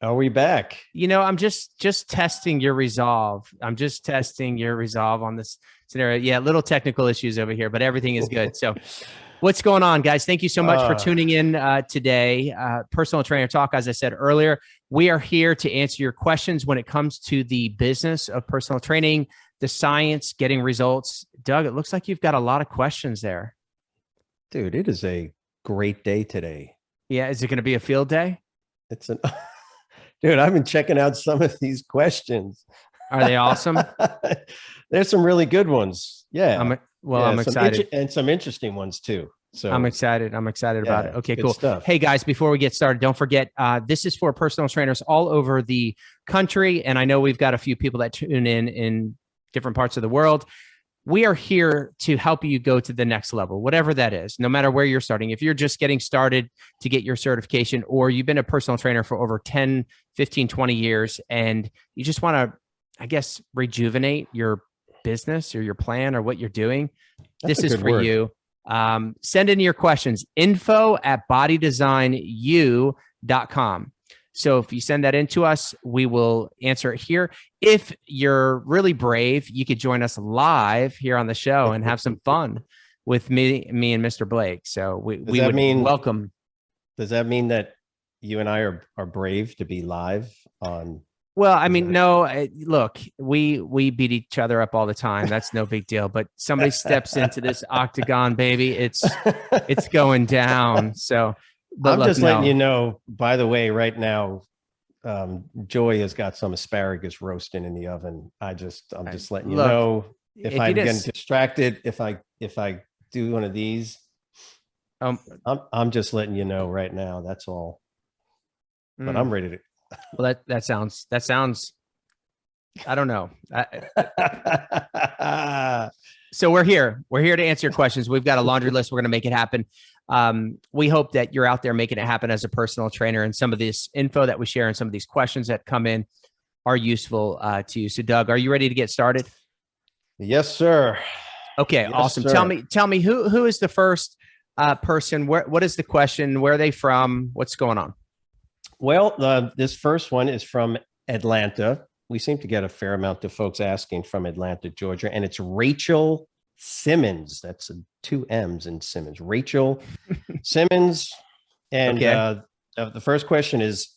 Are we back? I'm just testing your resolve. I'm just testing your resolve on this scenario. Yeah, little technical issues over here, but everything is good. So, what's going on, guys? Thank you so much for tuning in today. Personal Trainer Talk, as I said earlier, we are here to answer your questions when it comes to the business of personal training, the science, getting results. Doug, it looks like you've got a lot of questions there. Dude, it is a great day today. Yeah, is it going to be a field day? It's an Dude, I've been checking out some of these questions. Are they awesome? There's some really good ones. Yeah. I'm excited. And some interesting ones too. So I'm excited. I'm excited about it. Okay, cool. Stuff. Hey guys, before we get started, don't forget, this is for personal trainers all over the country. And I know we've got a few people that tune in different parts of the world. We are here to help you go to the next level, whatever that is, no matter where you're starting. If you're just getting started to get your certification, or you've been a personal trainer for over 10, 15, 20 years, and you just want to, I guess, rejuvenate your business or your plan or what you're doing, this is for you. Send in your questions, info@bodydesignu.com. So if you send that in to us, we will answer it here. If you're really brave, you could join us live here on the show and have some fun with me and Mr. Blake. So we would welcome. Does that mean that you and I are brave to be live on? Well, I mean, no, look, we beat each other up all the time. That's no big deal. But somebody steps into this octagon, baby, it's going down. So I'm just letting you know, by the way, right now, Joy has got some asparagus roasting in the oven. I'm just letting you know, if I'm getting distracted, if I do one of these, I'm just letting you know right now. That's all. But I'm ready to. Well, that sounds, I don't know. So we're here to answer your questions. We've got a laundry list. We're going to make it happen. We hope that you're out there making it happen as a personal trainer, and some of this info that we share and some of these questions that come in are useful to you. So Doug, are you ready to get started? Yes, sir. Okay, yes, awesome. Sir. Tell me who is the first person? What is the question? Where are they from? What's going on? Well, this first one is from Atlanta. We seem to get a fair amount of folks asking from Atlanta, Georgia, and it's Rachel Simmons. That's 2 M's in Simmons. Rachel Simmons. And the first question is,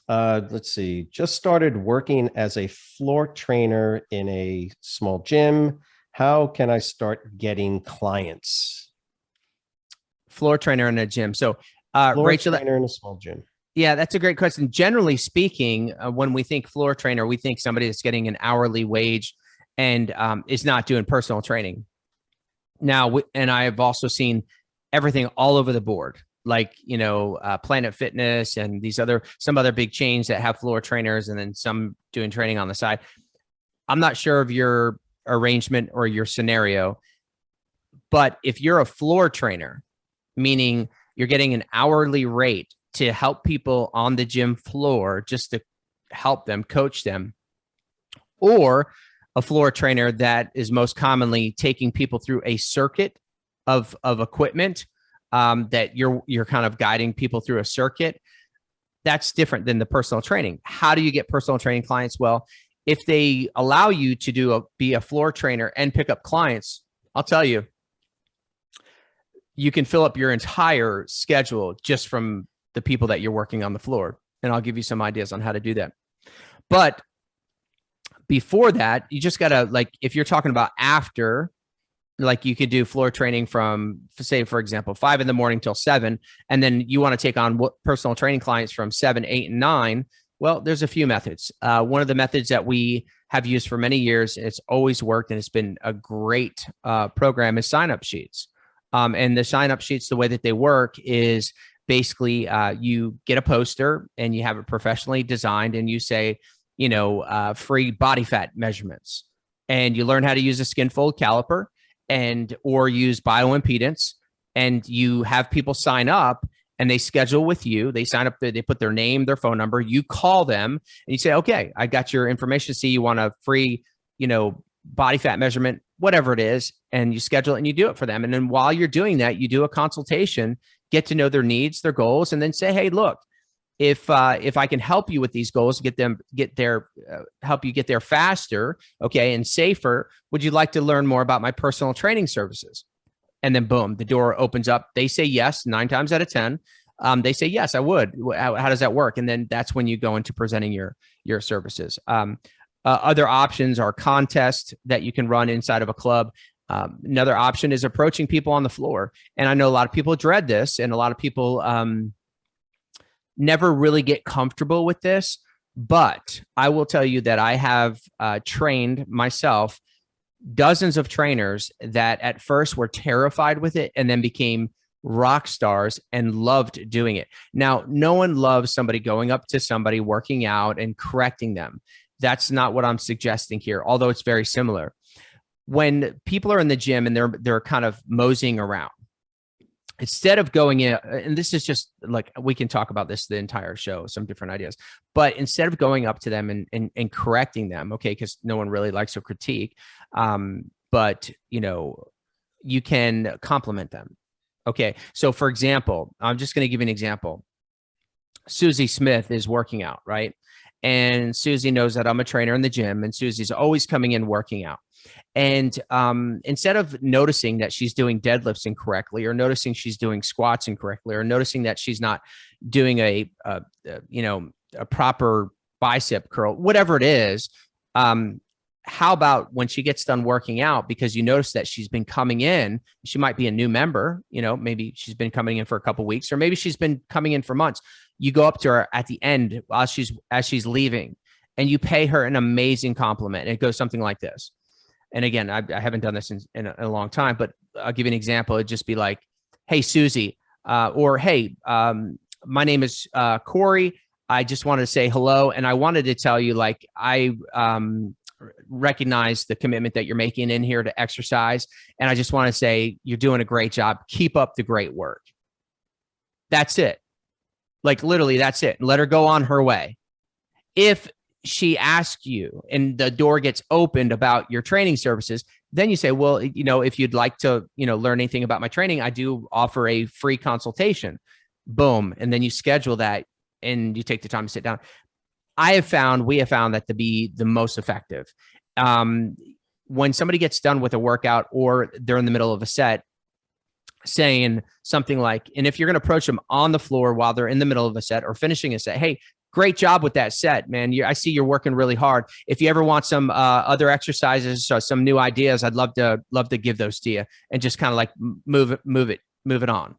let's see, just started working as a floor trainer in a small gym. How can I start getting clients? Floor trainer in a gym. So Rachel, trainer in a small gym. Yeah, that's a great question. Generally speaking, when we think floor trainer, we think somebody that's getting an hourly wage and is not doing personal training. Now, and I have also seen everything all over the board, like, Planet Fitness and some other big chains that have floor trainers, and then some doing training on the side. I'm not sure of your arrangement or your scenario, but if you're a floor trainer, meaning you're getting an hourly rate to help people on the gym floor, just to help them, coach them, or a floor trainer that is most commonly taking people through a circuit of equipment, that you're kind of guiding people through a circuit, that's different than the personal training. How do you get personal training clients? Well, if they allow you to be a floor trainer and pick up clients, I'll tell you, you can fill up your entire schedule just from the people that you're working on the floor. And I'll give you some ideas on how to do that. But before that, you just got to, like, if you're talking about after, like, you could do floor training from, say, for example, 5 a.m. till 7, and then you want to take on personal training clients from 7, 8, and 9. Well, there's a few methods. One of the methods that we have used for many years, it's always worked, and it's been a great program, is sign-up sheets. And the sign-up sheets, the way that they work is basically you get a poster and you have it professionally designed, and you say, free body fat measurements, and you learn how to use a skin fold caliper or use bioimpedance, and you have people sign up and they schedule with you. They sign up, they put their name, their phone number, you call them and you say, okay, I got your information. See, you want a free, body fat measurement, whatever it is, and you schedule it and you do it for them. And then while you're doing that, you do a consultation, get to know their needs, their goals, and then say, hey, look, if I can help you with these goals, help you get there faster, okay, and safer, would you like to learn more about my personal training services? And then boom, the door opens up. They say yes 9 times out of 10. They say yes, I would. How does that work? And then that's when you go into presenting your services. Other options are contests that you can run inside of a club. Another option is approaching people on the floor. And I know a lot of people dread this, and a lot of people never really get comfortable with this. But I will tell you that I have trained myself dozens of trainers that at first were terrified with it and then became rock stars and loved doing it. Now, no one loves somebody going up to somebody working out and correcting them. That's not what I'm suggesting here, although it's very similar. When people are in the gym and they're kind of moseying around, instead of going in, and this is just like, we can talk about this the entire show, some different ideas, but instead of going up to them and correcting them, okay, because no one really likes a critique, but you can compliment them. Okay, so for example, I'm just going to give you an example. Susie Smith is working out, right? And Susie knows that I'm a trainer in the gym, and Susie's always coming in working out. And instead of noticing that she's doing deadlifts incorrectly, or noticing she's doing squats incorrectly, or noticing that she's not doing a proper bicep curl, whatever it is, how about when she gets done working out, because you notice that she's been coming in, she might be a new member, maybe she's been coming in for a couple of weeks, or maybe she's been coming in for months. You go up to her at the end as she's leaving, and you pay her an amazing compliment. And it goes something like this. And again, I haven't done this in a long time, but I'll give you an example. It'd just be like, "Hey, Susie," or "Hey, my name is Corey. I just wanted to say hello, and I wanted to tell you, like, I recognize the commitment that you're making in here to exercise, and I just want to say you're doing a great job. Keep up the great work." That's it. Like, literally, that's it. Let her go on her way. If she asks you and the door gets opened about your training services, then you say, well, if you'd like to, learn anything about my training, I do offer a free consultation. Boom. And then you schedule that and you take the time to sit down. We have found that to be the most effective. When somebody gets done with a workout or they're in the middle of a set, saying something like, and if you're going to approach them on the floor while they're in the middle of a set or finishing a set, "Hey, great job with that set, man. I see you're working really hard. If you ever want some other exercises or some new ideas, I'd love to give those to you," and just kind of like move it on.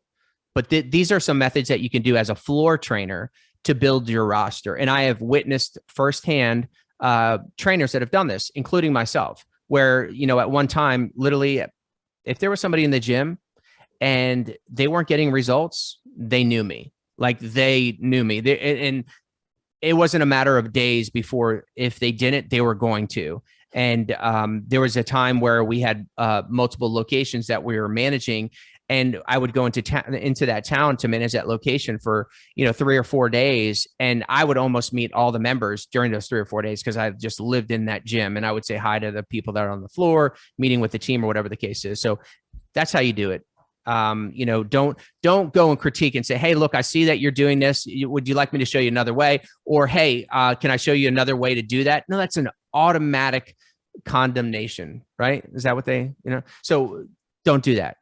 But these are some methods that you can do as a floor trainer to build your roster. And I have witnessed firsthand trainers that have done this, including myself, where, at one time, literally, if there was somebody in the gym and they weren't getting results, they knew me. Like, they knew me. And it wasn't a matter of days before, if they didn't, they were going to. And there was a time where we had multiple locations that we were managing, and I would go into that town to manage that location for 3 or 4 days, and I would almost meet all the members during those 3 or 4 days because I just lived in that gym, and I would say hi to the people that are on the floor, meeting with the team or whatever the case is. So that's how you do it. Don't go and critique and say, "Hey, look, I see that you're doing this. Would you like me to show you another way?" Or, "Hey, can I show you another way to do that?" No, that's an automatic condemnation, right? Is that what so don't do that.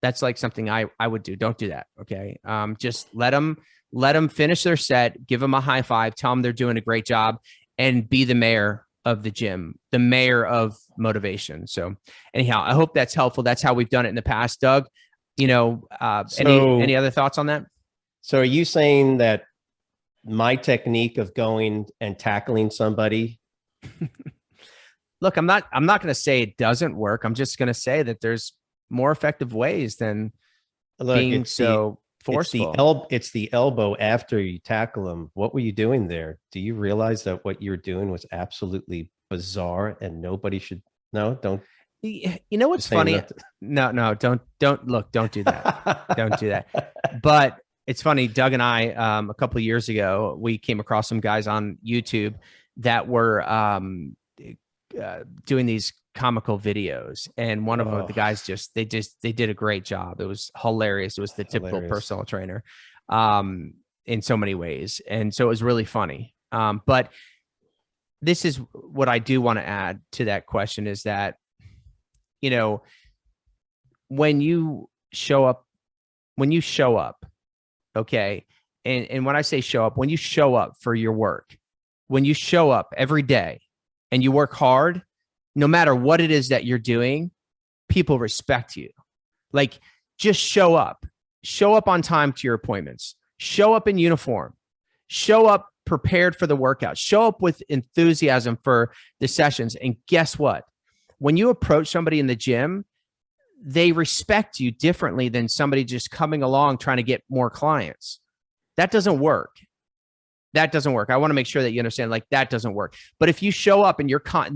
That's like something I would do. Don't do that. Okay. Just let them finish their set, give them a high five, tell them they're doing a great job, and be the mayor of the gym, the mayor of motivation. So anyhow, I hope that's helpful. That's how we've done it in the past. Doug, any other thoughts on that? So are you saying that my technique of going and tackling somebody? Look, I'm not going to say it doesn't work. I'm just going to say that there's more effective ways than being so forceful. It's the elbow after you tackle them. What were you doing there? Do you realize that what you're doing was absolutely bizarre and nobody should know? Don't. What's funny? No, don't do that. Don't do that. But it's funny. Doug and I, a couple of years ago, we came across some guys on YouTube that were doing these comical videos, and one of them, the guys they did a great job. It was hilarious. It was the typical personal trainer. in so many ways. And so it was really funny. But this is what I do want to add to that question is that, you know, when you show up, okay. And when I say show up, when you show up for your work, when you show up every day and you work hard, no matter what it is that you're doing, people respect you. Like, just show up on time to your appointments, show up in uniform, show up prepared for the workout, show up with enthusiasm for the sessions. And guess what? When you approach somebody in the gym, they respect you differently than somebody just coming along trying to get more clients. That doesn't work. I want to make sure that you understand, like, that doesn't work. But if you show up and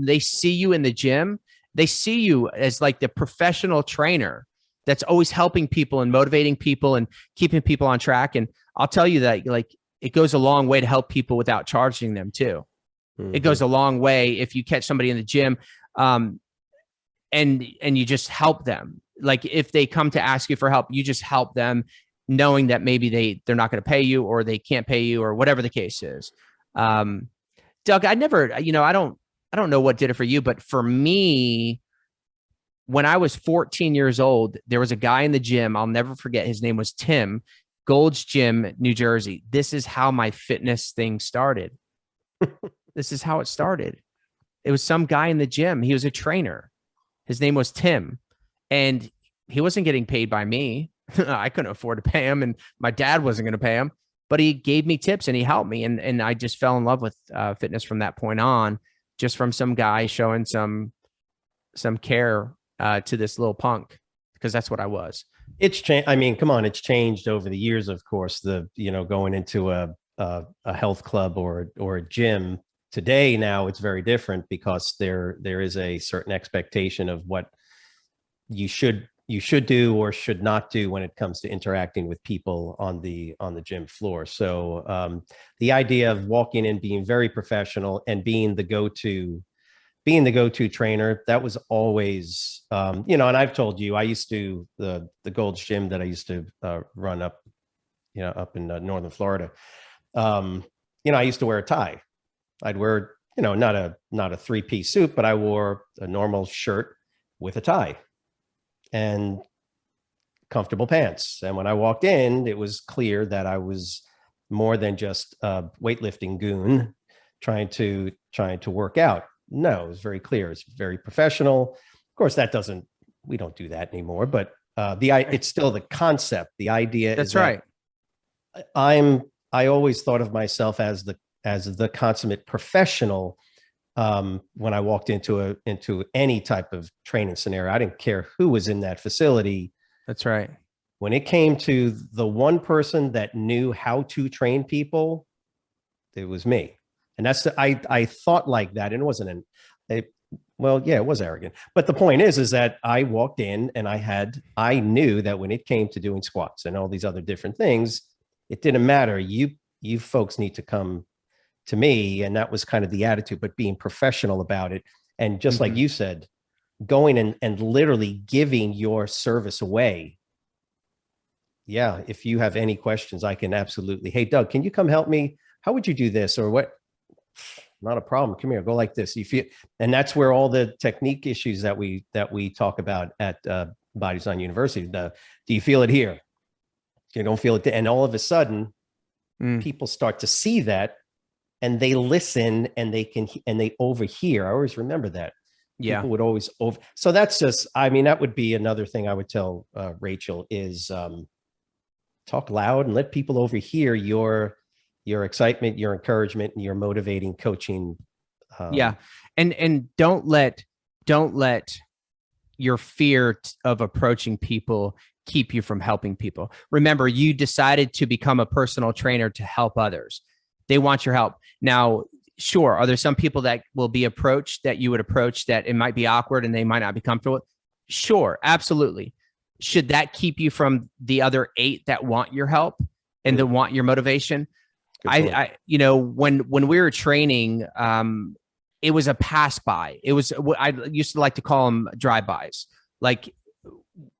they see you in the gym, they see you as like the professional trainer that's always helping people and motivating people and keeping people on track. And I'll tell you that, like, it goes a long way to help people without charging them too. Mm-hmm. It goes a long way if you catch somebody in the gym, and you just help them. Like, if they come to ask you for help, you just help them, knowing that maybe they're not going to pay you, or they can't pay you, or whatever the case is. Doug, I never, I don't know what did it for you, but for me, when I was 14 years old, there was a guy in the gym. I'll never forget. His name was Tim, Gold's Gym, New Jersey. This is how my fitness thing started. This is how it started. It was some guy in the gym. He was a trainer. His name was Tim, and he wasn't getting paid by me. I couldn't afford to pay him, and my dad wasn't going to pay him, but he gave me tips and he helped me. And I just fell in love with fitness from that point on, just from some guy showing some care to this little punk, because that's what I was. It's changed. I mean, come on, it's changed over the years. Of course, going into a health club or a gym today, now it's very different, because there is a certain expectation of what you should do or should not do when it comes to interacting with people on the gym floor. So the idea of walking in, being very professional, and being the go-to trainer, that was always, and I've told you, I used to, the Gold's Gym that I used to run up in Northern Florida. I used to wear a tie. I'd wear, not a 3-piece suit, but I wore a normal shirt with a tie and comfortable pants. And when I walked in, it was clear that I was more than just a weightlifting goon trying to work out. No, it was very clear. It's very professional. Of course, we don't do that anymore, but it's still the concept. The idea That's right. I always thought of myself as the consummate professional. When I walked into any type of training scenario, I didn't care who was in that facility. That's right. When it came to the one person that knew how to train people, it was me. And I thought like that. And it wasn't it was arrogant. But the point is that I walked in and I knew that when it came to doing squats and all these other different things, it didn't matter. You folks need to come to me. And that was kind of the attitude, but being professional about it. And just like you said, going and literally giving your service away. Yeah. If you have any questions, I can absolutely, hey, Doug, can you come help me? How would you do this? Or what? Not a problem. Come here, go like this. You feel, and that's where all the technique issues that we talk about at Body Design University. Do you feel it here? You don't feel it. And all of a sudden, people start to see that, and they listen, and they overhear. I always remember that. Yeah. People would always over. So that's just, that would be another thing I would tell Rachel is talk loud and let people overhear your excitement, your encouragement, and your motivating coaching. Yeah. And don't let your fear of approaching people keep you from helping people. Remember, you decided to become a personal trainer to help others. They want your help. Now, sure, are there some people that will be approached that you would approach that it might be awkward and they might not be comfortable with? Sure, absolutely. Should that keep you from the other 8 that want your help and that want your motivation? When we were training, it was a pass by. It was, I used to like to call them drive-bys. Like,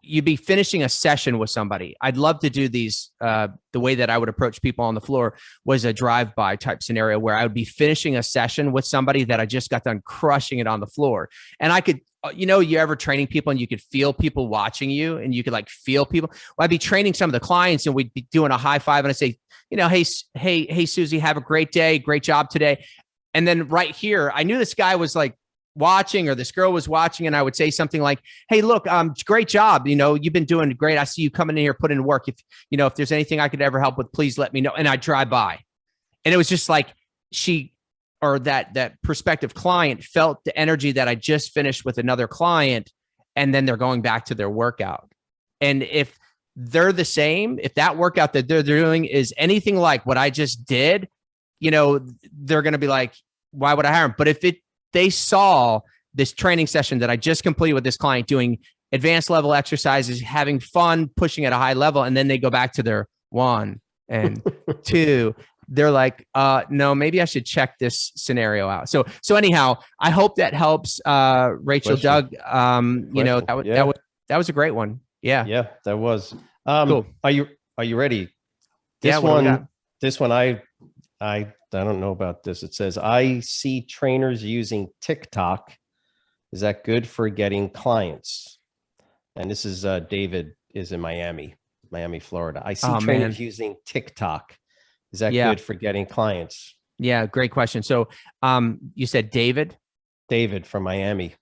you'd be finishing a session with somebody. I'd love to do these. The way that I would approach people on the floor was a drive-by type scenario where I would be finishing a session with somebody that I just got done crushing it on the floor. And I could, you ever training people and you could feel people watching you and you could like feel people. Well, I'd be training some of the clients and we'd be doing a high five and I'd say, hey, Susie, have a great day. Great job today. And then right here, I knew this guy was like watching or this girl was watching, and I would say something like, hey, look, great job. You've been doing great. I see you coming in here, putting in work. If there's anything I could ever help with, please let me know. And I drive by. And it was just like that prospective client felt the energy that I just finished with another client. And then they're going back to their workout. And if they're the same, if that workout that they're doing is anything like what I just did, they're going to be like, why would I hire them? But if they saw this training session that I just completed with this client doing advanced level exercises, having fun, pushing at a high level, and then they go back to their 1 and 2, they're like, no, maybe I should check this scenario out. So anyhow, I hope that helps. Rachel, Doug, that was a great one. Yeah. Yeah, that was. Cool. Are you ready? This one, I don't know about this. It says, I see trainers using TikTok. Is that good for getting clients? And this is David is in Miami, Florida. I see trainers using TikTok. Is that good for getting clients? Yeah, great question. So you said David? David from Miami.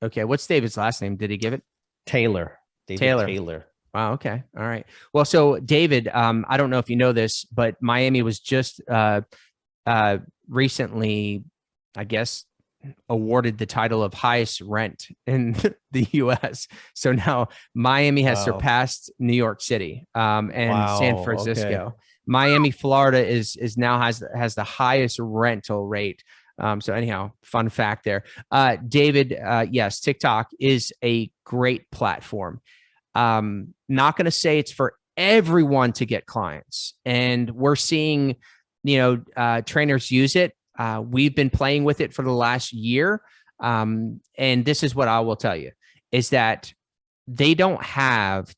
Okay. What's David's last name? Did he give it? Taylor. Taylor. Wow. Okay. All right. Well, so David, I don't know if you know this, but Miami was just recently, I guess, awarded the title of highest rent in the U.S. So now Miami has surpassed New York City and San Francisco. Okay. Miami, Florida is now has the highest rental rate. So anyhow, fun fact there. David, yes, TikTok is a great platform. Not going to say it's for everyone to get clients, and we're seeing, trainers use it. We've been playing with it for the last year. And this is what I will tell you is that they don't have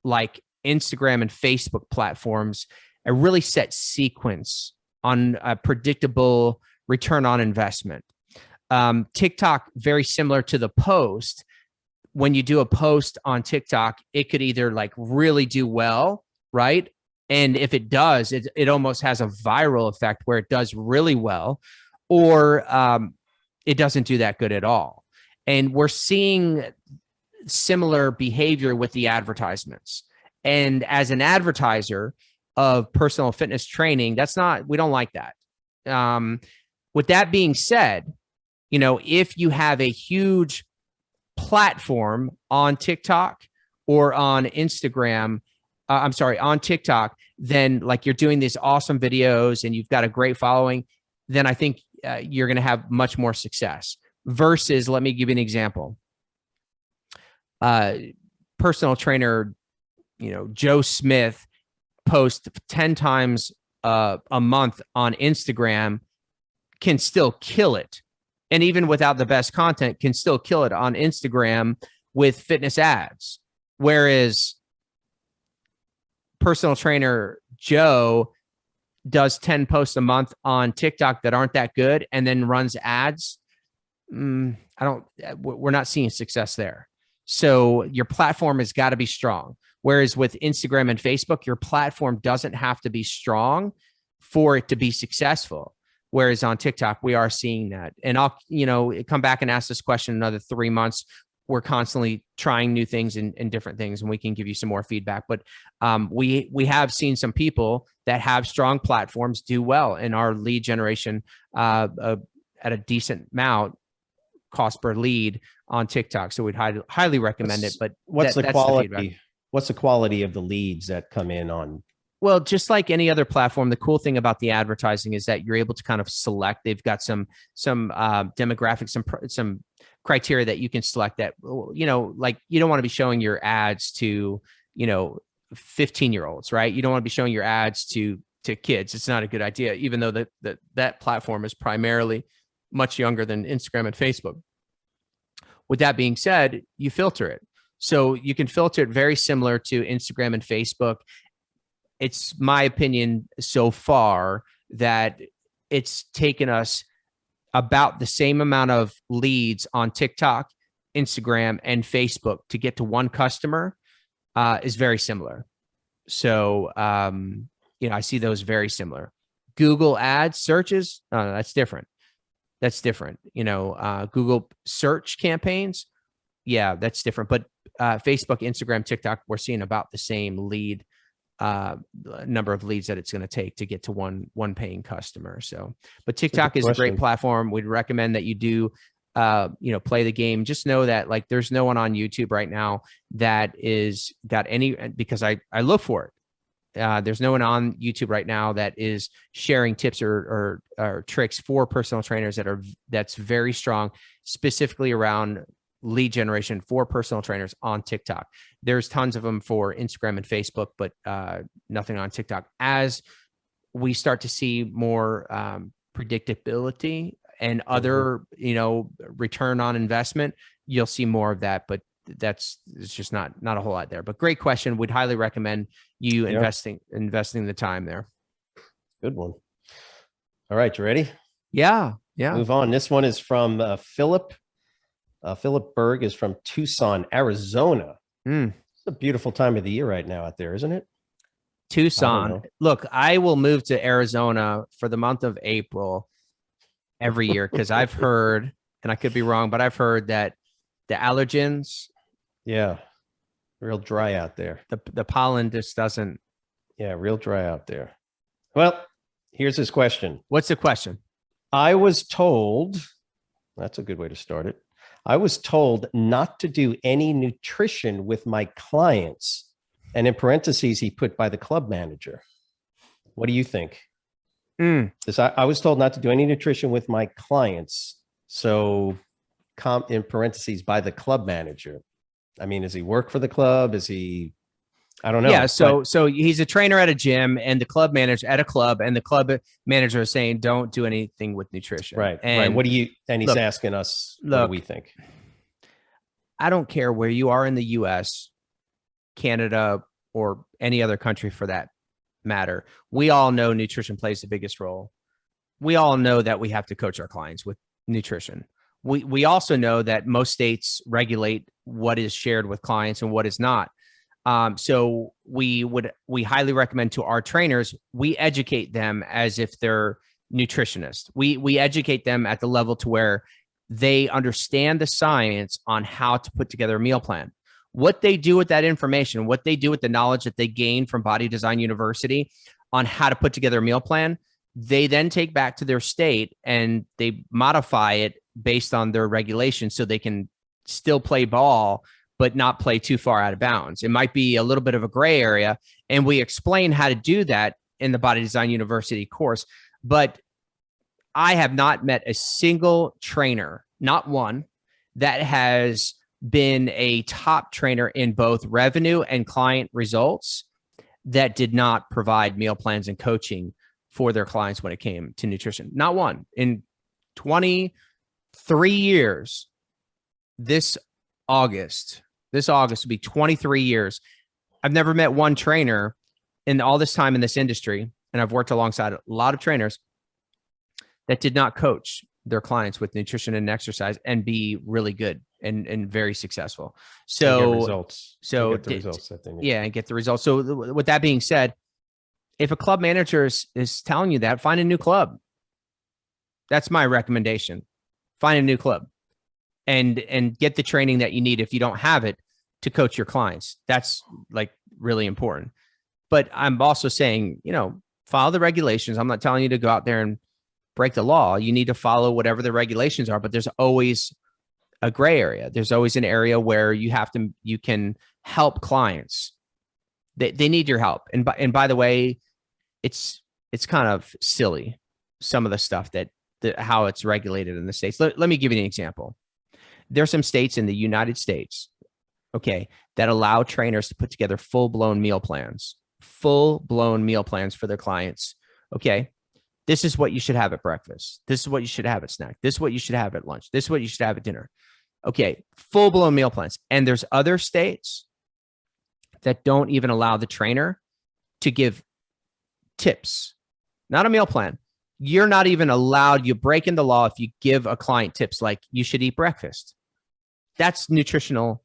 like Instagram and Facebook platforms, a really set sequence on a predictable return on investment. TikTok, very similar to the post. When you do a post on TikTok, it could either like really do well, right? And if it does, it almost has a viral effect where it does really well, or it doesn't do that good at all. And we're seeing similar behavior with the advertisements. And as an advertiser of personal fitness training, we don't like that. With that being said, if you have a huge platform on TikTok or on Instagram, on TikTok, then like you're doing these awesome videos and you've got a great following, then I think you're going to have much more success versus, let me give you an example. Personal trainer, Joe Smith posts 10 times a month on Instagram, can still kill it. And even without the best content, can still kill it on Instagram with fitness ads. Whereas personal trainer Joe does 10 posts a month on TikTok that aren't that good and then runs ads. We're not seeing success there. So your platform has got to be strong. Whereas with Instagram and Facebook, your platform doesn't have to be strong for it to be successful. Whereas on TikTok, we are seeing that. And I'll, come back and ask this question in another 3 months. We're constantly trying new things and different things, and we can give you some more feedback. But we have seen some people that have strong platforms do well in our lead generation at a decent amount, cost per lead on TikTok. So we'd highly recommend it. But what's the quality? What's the quality of the leads that come in on? Well, just like any other platform, the cool thing about the advertising is that you're able to kind of select. They've got some demographics, some criteria that you can select that, like you don't want to be showing your ads to, 15-year-olds, right? You don't want to be showing your ads to kids. It's not a good idea, even though that platform is primarily much younger than Instagram and Facebook. With that being said, you filter it. So you can filter it very similar to Instagram and Facebook. It's my opinion so far that it's taken us about the same amount of leads on TikTok, Instagram, and Facebook to get to one customer is very similar. So, I see those very similar. Google ads searches, that's different. That's different. Google search campaigns, yeah, that's different. But Facebook, Instagram, TikTok, we're seeing about the same lead number of leads that it's going to take to get to one paying customer. So, but TikTok is a great platform. We'd recommend that you do, play the game. Just know that like there's no one on YouTube right now that is got any, because I look for it. There's no one on YouTube right now that is sharing tips or tricks for personal trainers that's very strong, specifically around lead generation for personal trainers on TikTok. There's tons of them for Instagram and Facebook, but nothing on TikTok. As we start to see more predictability and other, return on investment, you'll see more of that. But it's just not a whole lot there. But great question. We'd highly recommend you investing the time there. Good one. All right, you ready? Yeah. Move on. This one is from Philip. Philip Berg is from Tucson, Arizona. It's a beautiful time of the year right now out there, isn't it? Tucson. Look, I will move to Arizona for the month of April every year because I've heard, and I could be wrong, but I've heard that the allergens. Yeah. Real dry out there. The pollen just doesn't. Yeah, real dry out there. Well, here's his question. What's the question? I was told, that's a good way to start it. I was told not to do any nutrition with my clients. And in parentheses, he put by the club manager. What do you think? I was told not to do any nutrition with my clients. So in parentheses, by the club manager. I mean, does he work for the club? Is he, I don't know. Yeah. So he's a trainer at a gym and the club manager at a club, and the club manager is saying, don't do anything with nutrition. Right. And right. And he's asking us what we think. I don't care where you are in the US, Canada, or any other country for that matter. We all know nutrition plays the biggest role. We all know that we have to coach our clients with nutrition. We also know that most states regulate what is shared with clients and what is not. So we highly recommend to our trainers, we educate them as if they're nutritionists. We educate them at the level to where they understand the science on how to put together a meal plan. What they do with that information, what they do with the knowledge that they gain from Body Design University on how to put together a meal plan, they then take back to their state and they modify it based on their regulations so they can still play ball, but not play too far out of bounds. It might be a little bit of a gray area. And we explain how to do that in the Body Design University course. But I have not met a single trainer, not one, that has been a top trainer in both revenue and client results that did not provide meal plans and coaching for their clients when it came to nutrition. Not one. In 23 years, this August will be 23 years. I've never met one trainer in all this time in this industry, and I've worked alongside a lot of trainers that did not coach their clients with nutrition and exercise and be really good and very successful. So get results. So get the results that they need. Yeah, and get the results. So with that being said, if a club manager is telling you that, find a new club. That's my recommendation. Find a new club and get the training that you need if you don't have it to coach your clients. That's like really important. But I'm also saying, follow the regulations. I'm not telling you to go out there and break the law. You need to follow whatever the regulations are, but there's always a gray area. There's always an area where you can help clients. They need your help. And by the way, it's kind of silly, some of the stuff how it's regulated in the States. Let me give you an example. There's some states in the United States, okay, that allow trainers to put together full-blown meal plans for their clients. Okay. This is what you should have at breakfast. This is what you should have at snack. This is what you should have at lunch. This is what you should have at dinner. Okay, full blown meal plans. And there's other states that don't even allow the trainer to give tips, not a meal plan. You're not even allowed, you break in the law if you give a client tips like you should eat breakfast. That's nutritional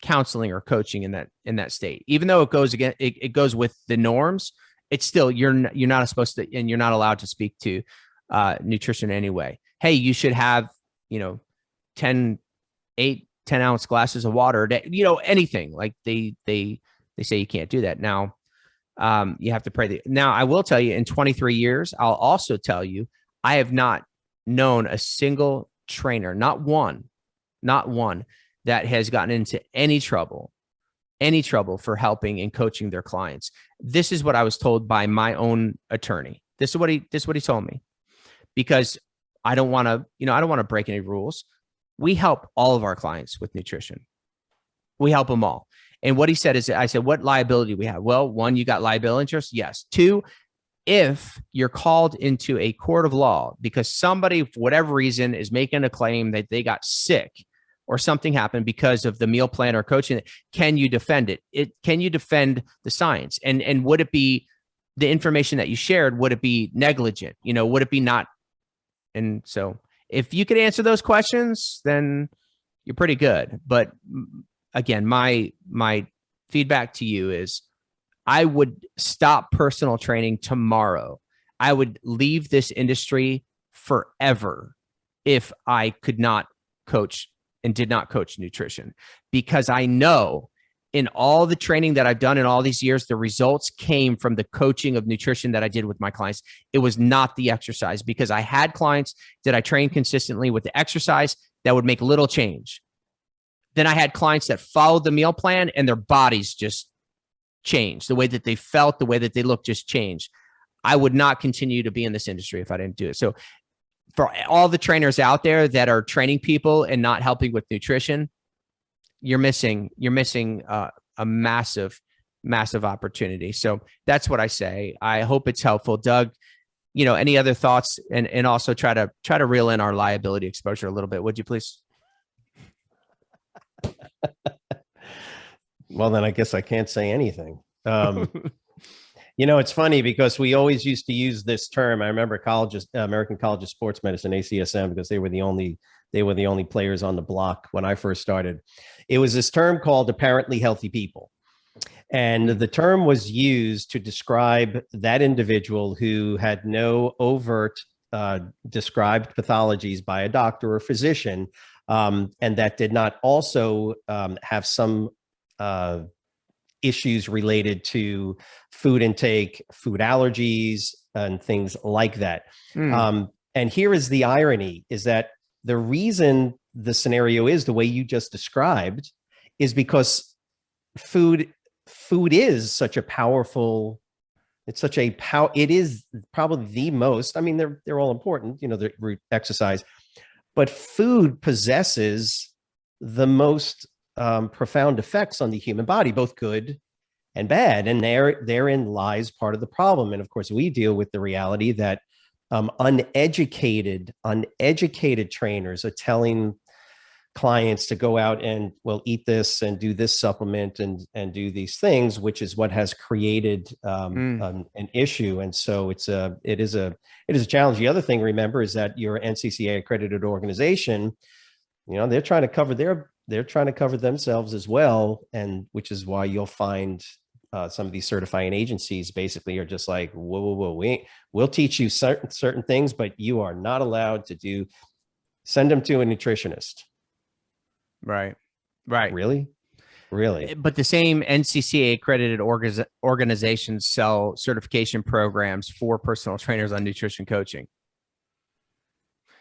counseling or coaching in that state. Even though it goes again, it goes with the norms, it's still, you're not supposed to, and you're not allowed to speak to nutrition anyway. Hey, you should have, 10 ounce glasses of water, anything like they say you can't do that. Now, you have to pray. Now, I will tell you, in 23 years, I'll also tell you, I have not known a single trainer, not one, that has gotten into any trouble for helping and coaching their clients. This is what I was told by my own attorney. This is what he told me, because I don't want to break any rules. We help all of our clients with nutrition. We help them all. And what he said is, I said, what liability do we have? Well, one, you got liability interest. Yes. Two, if you're called into a court of law because somebody, for whatever reason, is making a claim that they got sick or something happened because of the meal plan or coaching, can you defend it? Can you defend the science? And would it be the information that you shared? Would it be negligent? Would it be not? And so if you could answer those questions, then you're pretty good. But again, my feedback to you is I would stop personal training tomorrow. I would leave this industry forever if I could not coach and did not coach nutrition, because I know in all the training that I've done in all these years, the results came from the coaching of nutrition that I did with my clients. It was not the exercise, because I had clients that I trained consistently with the exercise that would make little change. Then I had clients that followed the meal plan and their bodies just changed. The way that they felt, the way that they looked just changed. I would not continue to be in this industry if I didn't do it. So for all the trainers out there that are training people and not helping with nutrition, you're missing a massive opportunity. So that's what I say. I hope it's helpful. Doug, any other thoughts, and also try to reel in our liability exposure a little bit, would you please? Well, then I guess I can't say anything. It's funny because we always used to use this term. I remember American College of Sports Medicine, ACSM, because they were the only players on the block when I first started. It was this term called apparently healthy people. And the term was used to describe that individual who had no overt described pathologies by a doctor or physician, and that did not also have some issues related to food intake, food allergies, and things like that. And here is the irony, is that the reason the scenario is the way you just described is because food is such a powerful, it is probably the most, I mean, they're all important, the root exercise, but food possesses the most profound effects on the human body, both good and bad. And therein lies part of the problem. And of course, we deal with the reality that uneducated trainers are telling clients to go out and, well, eat this and do this supplement and do these things, which is what has created an issue. And so it is a challenge. The other thing, remember, is that your NCCA accredited organization, they're trying to cover themselves as well. And which is why you'll find some of these certifying agencies basically are just like, whoa, we'll teach you certain things, but you are not allowed to send them to a nutritionist. Right. Really? But the same NCCA accredited organizations sell certification programs for personal trainers on nutrition coaching.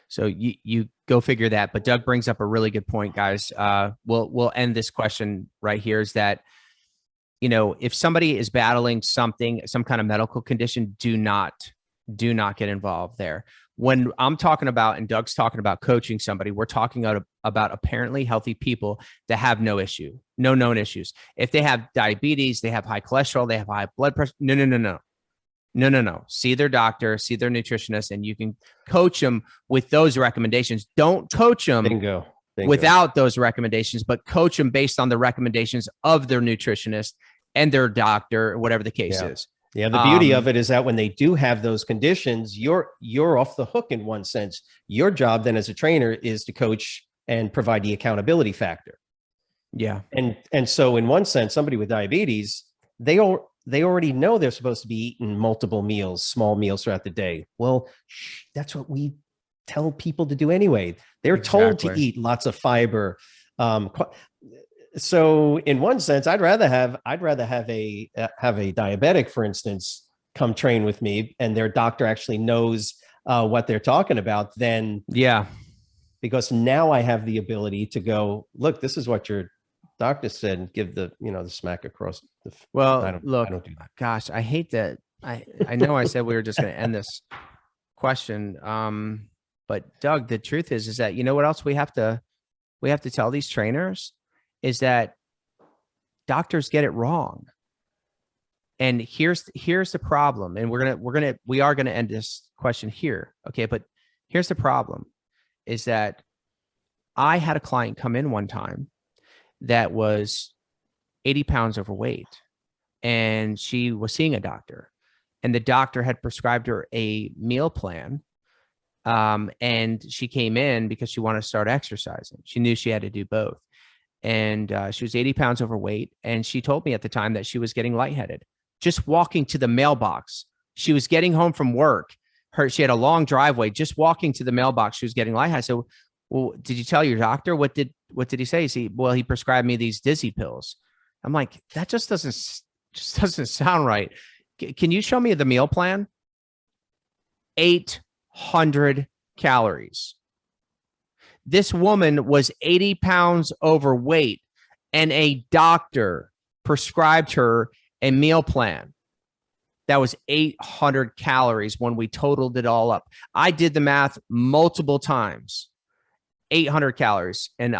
So you go figure that. But Doug brings up a really good point, guys. We'll end this question right here, is that, if somebody is battling some kind of medical condition, do not get involved there. When I'm talking about, and Doug's talking about coaching somebody, we're talking about apparently healthy people that have no known issues. If they have diabetes, they have high cholesterol, they have high blood pressure. No. See their doctor, see their nutritionist, and you can coach them with those recommendations. Don't coach them. Bingo. Bingo. without those recommendations, but coach them based on the recommendations of their nutritionist and their doctor, whatever the case is. Yeah, the beauty of it is that when they do have those conditions, you're off the hook in one sense. Your job then as a trainer is to coach and provide the accountability factor. Yeah. And so in one sense, somebody with diabetes, they already know they're supposed to be eating multiple meals, small meals throughout the day. Well, that's what we tell people to do anyway. They're told to eat lots of fiber. So in one sense, I'd rather have a diabetic, for instance, come train with me, and their doctor actually knows what they're talking about. Then because now I have the ability to go, look, this is what your doctor said, and give the the smack across the. Well, I don't do that. Gosh, I hate that. I know I said we were just going to end this question, but Doug, the truth is that what else we have to tell these trainers is that doctors get it wrong. And here's the problem. And we are gonna end this question here. Okay. But here's the problem is that I had a client come in one time that was 80 pounds overweight, and she was seeing a doctor, and the doctor had prescribed her a meal plan. And she came in because she wanted to start exercising. She knew she had to do both. And she was 80 pounds overweight. And she told me at the time that she was getting lightheaded. Just walking to the mailbox. She was getting home from work. She had a long driveway. Just walking to the mailbox, she was getting lightheaded. So, well, did you tell your doctor? What did he say? He prescribed me these dizzy pills. I'm like, that just doesn't sound right. Can you show me the meal plan? 800 calories. This woman was 80 pounds overweight, and a doctor prescribed her a meal plan that was 800 calories when we totaled it all up. I did the math multiple times. 800 calories. And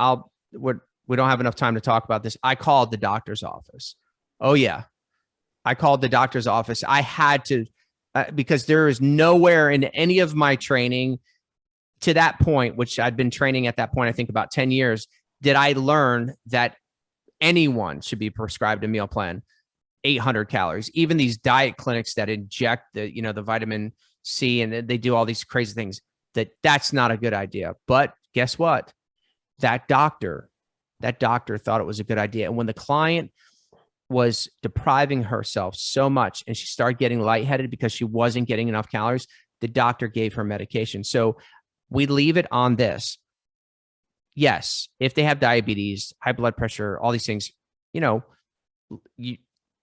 we don't have enough time to talk about this. I called the doctor's office. Oh yeah. I called the doctor's office. I had to, because there is nowhere in any of my training to that point, which I'd been training at that point, I think about 10 years, did I learn that anyone should be prescribed a meal plan, 800 calories. Even these diet clinics that inject the vitamin C and they do all these crazy things, that's not a good idea. But guess what? That doctor thought it was a good idea. And when the client was depriving herself so much and she started getting lightheaded because she wasn't getting enough calories, the doctor gave her medication. So we leave it on this. Yes, if they have diabetes, high blood pressure, all these things, you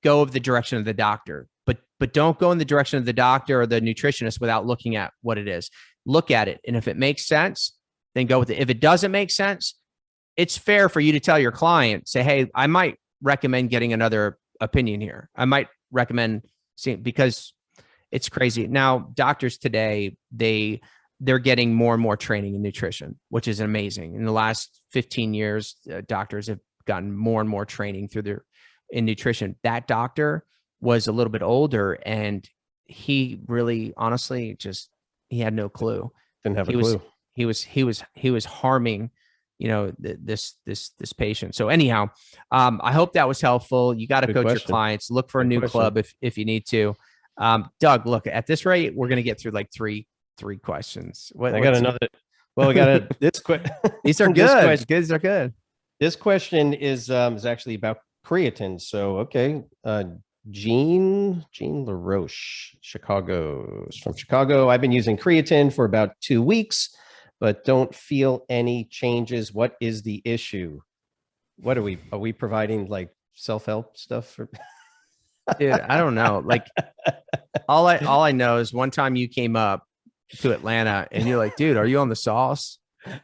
go of the direction of the doctor, but don't go in the direction of the doctor or the nutritionist without looking at what it is. Look at it. And if it makes sense, then go with it. If it doesn't make sense, it's fair for you to tell your client, say, hey, I might recommend getting another opinion here. I might recommend seeing, because it's crazy. Now, doctors today, they're getting more and more training in nutrition, which is amazing. In the last 15 years, doctors have gotten more and more training in nutrition. That doctor was a little bit older, and he really, honestly, he had no clue. Didn't have a clue. He was harming, this patient. So anyhow, I hope that was helpful. You got to coach your clients. Look for a new club if you need to. Doug, look, at this rate, we're going to get through like three questions. I got another. Well, I got this quick. These are good. These are good. This question is actually about creatine. So, okay. Jean LaRoche, Chicago. Is from Chicago. I've been using creatine for about 2 weeks, but don't feel any changes. What is the issue? What are we providing like self-help stuff for? Dude, I don't know. Like all I know is one time you came up to Atlanta and you're like, dude, are you on the sauce?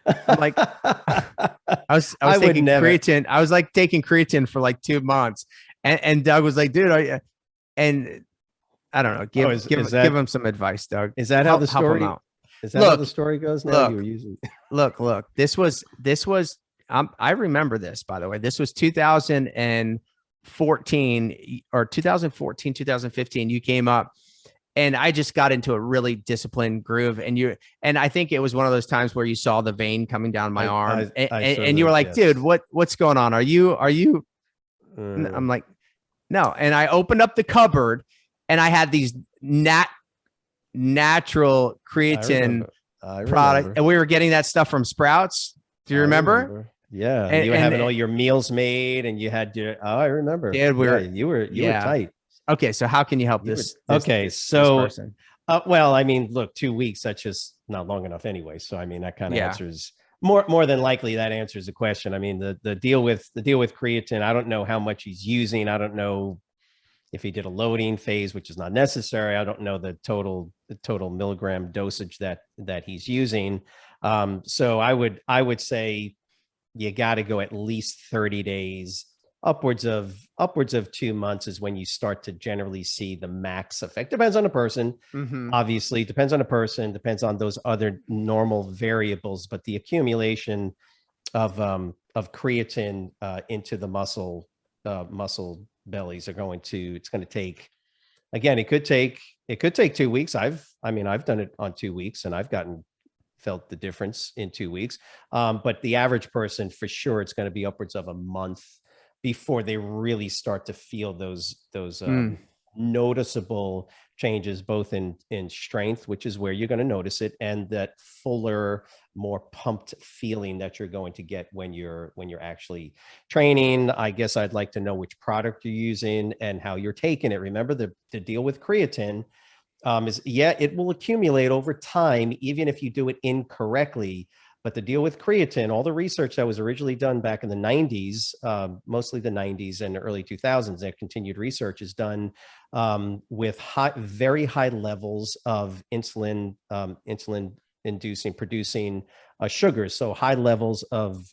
I'm like, I was taking creatine. I was like taking creatine for like 2 months. And Doug was like, dude, are you? And I don't know. Give him some advice, Doug. Is that how the story? Is that how the story goes now? You were using. Look. This was. I remember this, by the way. This was 2014 or 2014, 2015. You came up And I just got into a really disciplined groove. And I think it was one of those times where you saw the vein coming down my arm, and you were like, dude, what's going on? Are you? I'm like, no. And I opened up the cupboard, and I had these natural creatine product, and we were getting that stuff from Sprouts. Do you remember? Yeah, and you were having all your meals made, and you had your. Oh, I remember. Yeah, you were tight. Okay, so how can you help this person? Well, I mean, look, 2 weeks, that's just not long enough anyway. So, I mean, that kind of answers more than likely that answers the question. I mean, the deal with creatine, I don't know how much he's using. I don't know if he did a loading phase, which is not necessary. I don't know the total milligram dosage that he's using. So I would say you got to go at least 30 days. Upwards of 2 months is when you start to generally see the max effect. Depends on the person, obviously. Depends on the person. Depends on those other normal variables. But the accumulation of creatine into the muscle bellies it's going to take. Again, it could take 2 weeks. I've done it on 2 weeks, and I've felt the difference in 2 weeks. But the average person, for sure, it's going to be upwards of a month before they really start to feel those noticeable changes, both in strength, which is where you're going to notice it, and that fuller, more pumped feeling that you're going to get when you're actually training. I guess I'd like to know which product you're using and how you're taking it. Remember, the deal with creatine is, it will accumulate over time, even if you do it incorrectly. But the deal with creatine, all the research that was originally done back in the 90s, mostly the 90s and the early 2000s, that continued research is done with very high levels of insulin producing sugars. So high levels of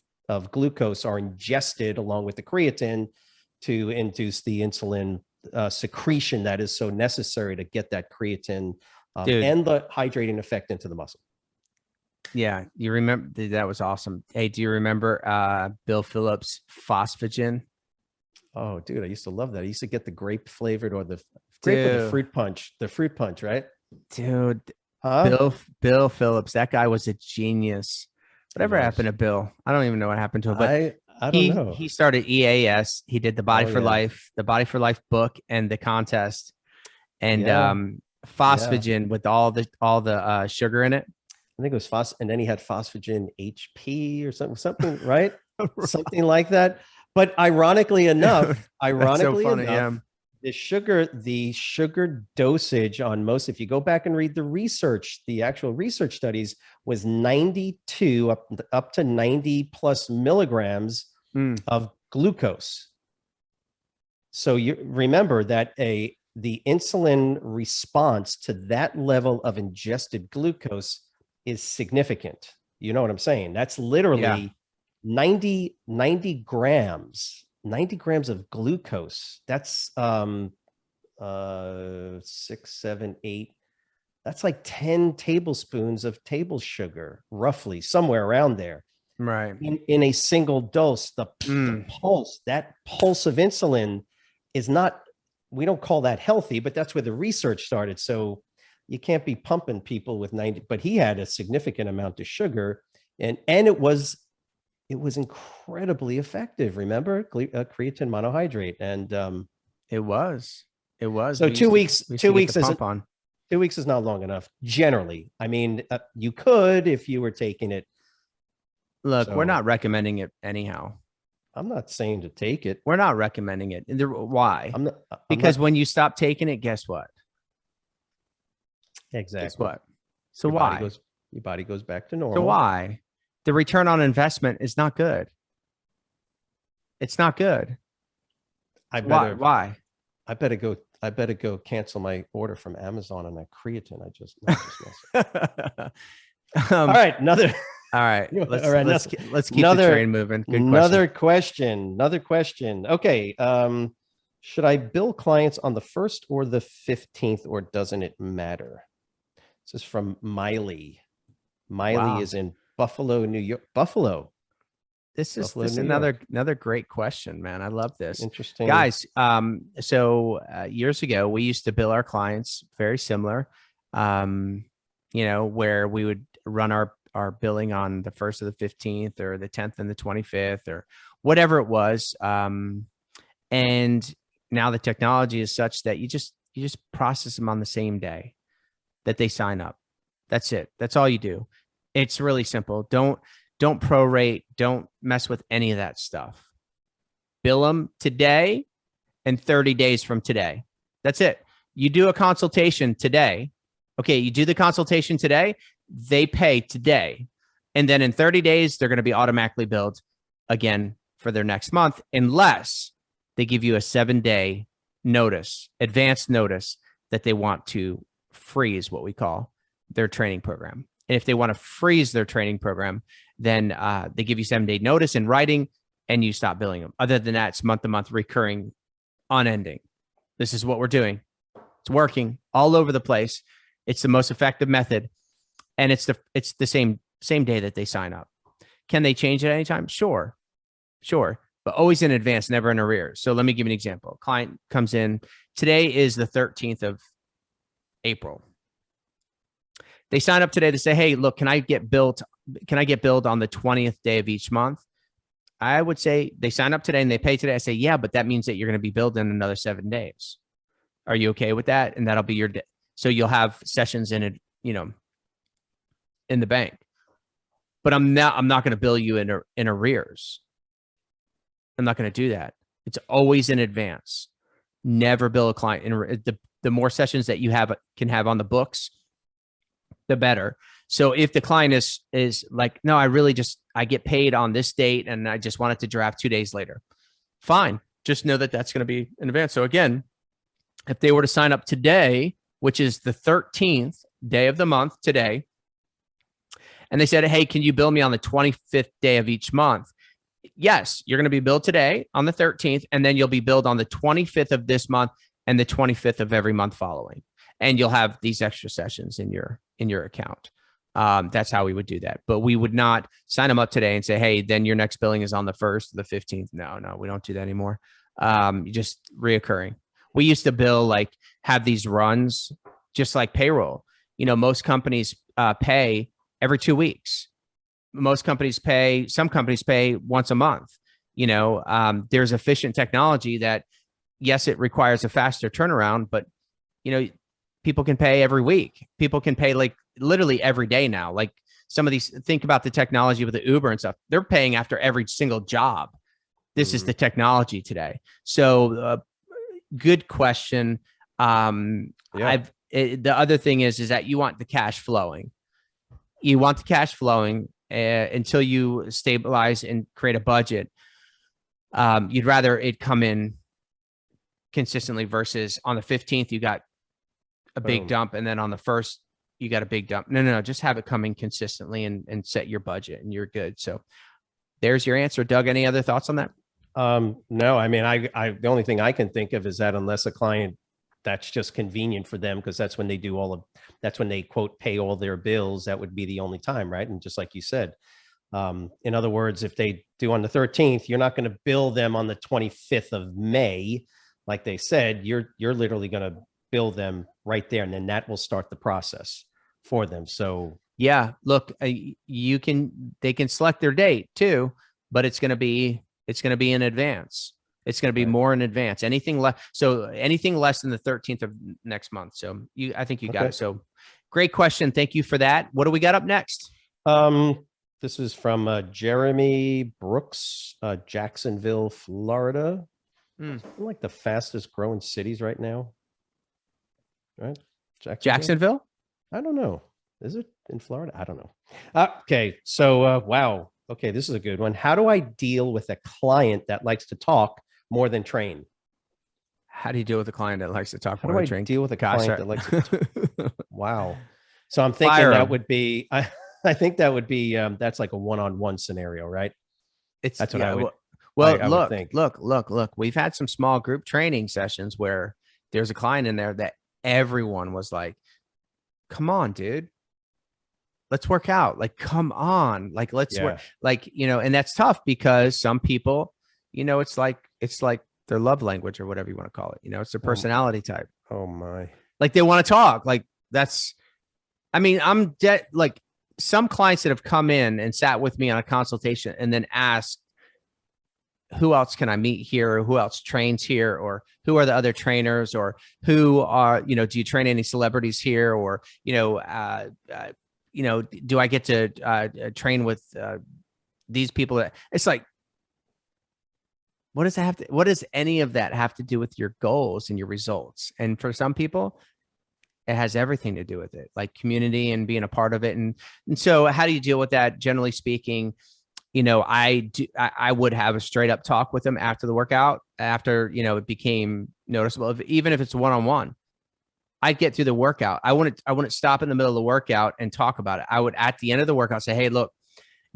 glucose are ingested along with the creatine to induce the insulin secretion that is so necessary to get that creatine and the hydrating effect into the muscle. Yeah, you remember that was awesome. Hey, do you remember Bill Phillips Phosphagen? Oh, dude, I used to love that. I used to get the grape flavored or the grape or the fruit punch. The fruit punch, right? Dude, Bill Phillips, that guy was a genius. Whatever happened to Bill? I don't even know what happened to him. But I don't know. He started EAS. He did the Body for Life, the Body for Life book, and the contest, and Phosphagen with all the sugar in it. I think it was and then he had Phosphagen HP or something, right? Something like that. But ironically enough, the sugar dosage on most, if you go back and read the research, the actual research studies, was 92 up to 90 plus milligrams of glucose. So you remember that the insulin response to that level of ingested glucose is significant. You know what I'm saying? That's literally 90 grams of glucose. That's 6, 7, 8. That's like 10 tablespoons of table sugar, roughly, somewhere around there. Right. In a single dose. The pulse of insulin is not, we don't call that healthy, but that's where the research started. So you can't be pumping people with 90, but he had a significant amount of sugar, and it was incredibly effective. Remember, creatine monohydrate, and it was. So 2 weeks. 2 weeks is 2 weeks is not long enough. Generally, I mean, you could if you were taking it. Look, we're not recommending it anyhow. I'm not saying to take it. We're not recommending it. Why? Because when you stop taking it, guess what? Exactly. Guess what? So why? Your body goes back to normal. So why? The return on investment is not good. It's not good. Why? I better go cancel my order from Amazon on that creatine. All right, All right, let's keep the train moving. Good question. Another question. Okay. Should I bill clients on the 1st or the 15th, or doesn't it matter? This is from Miley. Miley is in Buffalo, New York. Buffalo. This is Buffalo, New York. another great question, man. I love this. Interesting. Guys, so years ago, we used to bill our clients very similar, where we would run our billing on the 1st or the 15th or the 10th and the 25th or whatever it was. And now the technology is such that you just process them on the same day that they sign up. That's it. That's all you do. It's really simple. Don't prorate. Don't mess with any of that stuff. Bill them today and 30 days from today. That's it. You do a consultation today. Okay, you do the consultation today, they pay today. And then in 30 days, they're going to be automatically billed again for their next month, unless they give you a 7-day notice, advanced notice that they want to freeze what we call their training program. And if they want to freeze their training program, then they give you 7-day notice in writing and you stop billing them. Other than that, it's month to month recurring, unending. This is what we're doing. It's working all over the place. It's the most effective method. And it's the same day that they sign up. Can they change at any time? Sure. But always in advance, never in arrears. So let me give you an example. Client comes in. Today is the 13th of April. They sign up today to say, hey, look, can I get billed on the 20th day of each month? I would say they sign up today and they pay today. I say, yeah, but that means that you're going to be billed in another 7 days. Are you okay with that? And that'll be your day. So you'll have sessions in it, in the bank. But I'm not going to bill you in arrears. I'm not going to do that. It's always in advance. Never bill a client. The more sessions that you can have on the books, the better. So if the client is like, no, I get paid on this date and I just want it to draft 2 days later. Fine. Just know that that's going to be in advance. So again, if they were to sign up today, which is the 13th day of the month today, and they said, hey, can you bill me on the 25th day of each month? Yes, you're going to be billed today on the 13th, and then you'll be billed on the 25th of this month and the 25th of every month following. And you'll have these extra sessions in your account. That's how we would do that. But we would not sign them up today and say, hey, then your next billing is on the 1st, the 15th. No, we don't do that anymore. Just reoccurring. We used to have these runs just like payroll. Most companies pay every 2 weeks. Some companies pay once a month. There's efficient technology that, yes, it requires a faster turnaround, but people can pay every week. People can pay literally every day now. Like some of these, think about the technology with the Uber and stuff. They're paying after every single job. This is the technology today. So good question. The other thing is that you want the cash flowing. You want the cash flowing until you stabilize and create a budget. You'd rather it come in consistently versus on the 15th, you got a big dump. And then on the 1st, you got a big dump. No, just have it coming consistently and set your budget and you're good. So there's your answer. Doug, any other thoughts on that? No, I mean, the only thing I can think of is that unless a client, that's just convenient for them because that's when they that's when they quote pay all their bills. That would be the only time, right? And just like you said, in other words, if they do on the 13th, you're not going to bill them on the 25th of May, like they said. You're literally going to bill them right there, and then that will start the process for them. So yeah, look, they can select their date too, but it's going to be in advance. It's going to be more in advance. Anything less than the 13th of next month. So I think you got it. So great question. Thank you for that. What do we got up next? This is from Jeremy Brooks, Jacksonville, Florida. Like the fastest growing cities right now. Right? Jacksonville? I don't know. Is it in Florida? I don't know. Okay. So, wow. Okay. This is a good one. How do I deal with a client that likes to talk more than train? How do you deal with a client that likes to talk more than train? Deal with a client that likes to Wow. So I'm thinking that would be, I think that would be, that's like a one-on-one scenario, right? That's what I would. Well, I would think. Look. We've had some small group training sessions where there's a client in there that everyone was like, come on, dude. let's work out. Like, come on, like, let's work, Yeah. like, and that's tough because some people, it's like their love language or whatever you want to call it. It's their personality type. Oh my. Like they want to talk. Like I mean, like some clients that have come in and sat with me on a consultation and then asked, who else can I meet here? Or who else trains here? Or who are the other trainers? Or who are, do you train any celebrities here? Or, do I get to train with these people? It's like, what does any of that have to do with your goals and your results? And for some people, it has everything to do with it, like community and being a part of it. And so how do you deal with that? Generally speaking, I would have a straight up talk with them after the workout, after, it became noticeable, even if it's one-on-one. I'd get through the workout. I wouldn't stop in the middle of the workout and talk about it. I would, at the end of the workout, say, hey, look,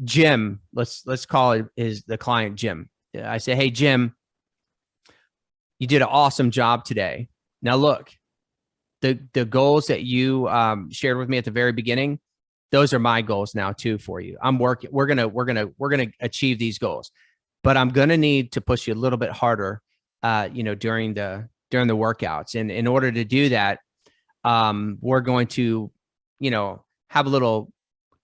Jim, let's call it is the client, Jim. I say, hey, Jim, you did an awesome job today. Now look, the goals that you shared with me at the very beginning, those are my goals now too for you. I'm working. We're gonna achieve these goals, but I'm gonna need to push you a little bit harder, during the workouts. And in order to do that, we're going to, have a little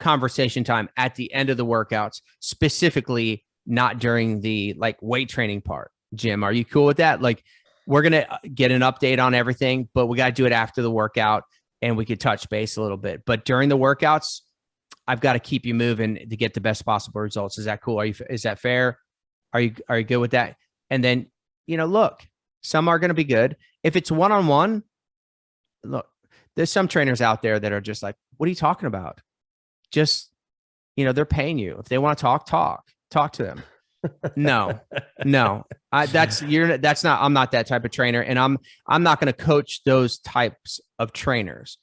conversation time at the end of the workouts, specifically not during the like weight training part. Jim, are you cool with that? Like, we're going to get an update on everything, but we got to do it after the workout and we could touch base a little bit. But during the workouts, I've got to keep you moving to get the best possible results. Is that cool? Is that fair? Are you good with that? And then, look, some are going to be good. If it's one-on-one, look, there's some trainers out there that are just like, what are you talking about? Just, they're paying you. If they want to talk to them. No, I'm not that type of trainer. And I'm not going to coach those types of trainers.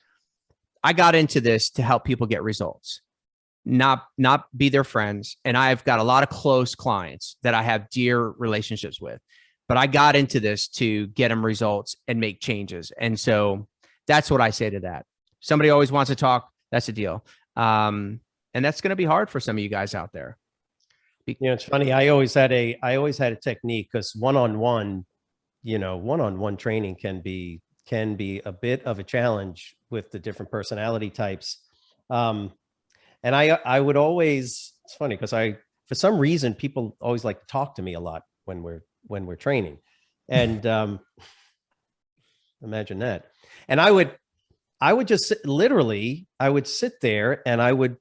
I got into this to help people get results, not be their friends. And I've got a lot of close clients that I have dear relationships with, but I got into this to get them results and make changes. And so that's what I say to that. Somebody always wants to talk. That's the deal. And that's going to be hard for some of you guys out there. It's funny. I always had a technique, because one-on-one training can be a bit of a challenge with the different personality types. And I would always, it's funny because for some reason, people always like to talk to me a lot when we're training, and imagine that. And I would just I would sit there and I would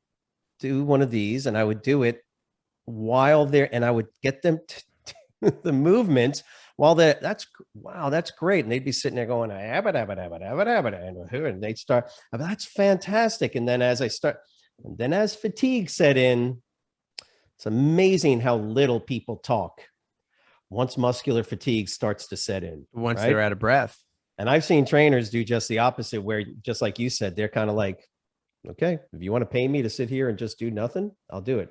do one of these, and I would do it while they're, and I would get them to the movements while that's great. And they'd be sitting there going, and they'd start, that's fantastic. And then as fatigue set in, it's amazing how little people talk once muscular fatigue starts to set in. Once they're out of breath. And I've seen trainers do just the opposite, where, just like you said, they're kind of like, okay, if you want to pay me to sit here and just do nothing, I'll do it.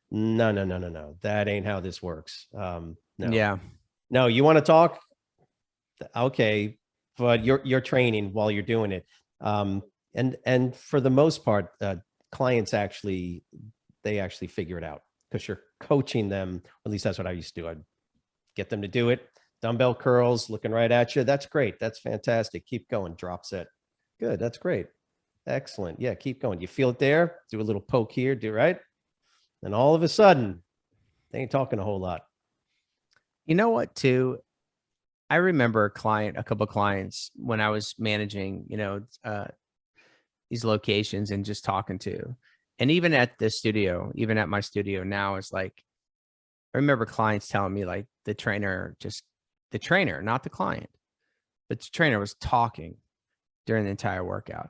No. That ain't how this works. No. Yeah. No, you want to talk? Okay. But you're training while you're doing it. And for the most part, clients actually figure it out, because you're coaching them. At least that's what I used to do. I'd get them to do it. Dumbbell curls, looking right at you. That's great. That's fantastic. Keep going. Drop set. Good. That's great. Excellent. Yeah. Keep going. You feel it there? Do a little poke here. Do right. And all of a sudden, they ain't talking a whole lot. You know what, too? I remember a couple of clients when I was managing, these locations and just talking to, and even at the studio, even at my studio now, it's like, I remember clients telling me like the trainer, not the client, but the trainer was talking during the entire workout.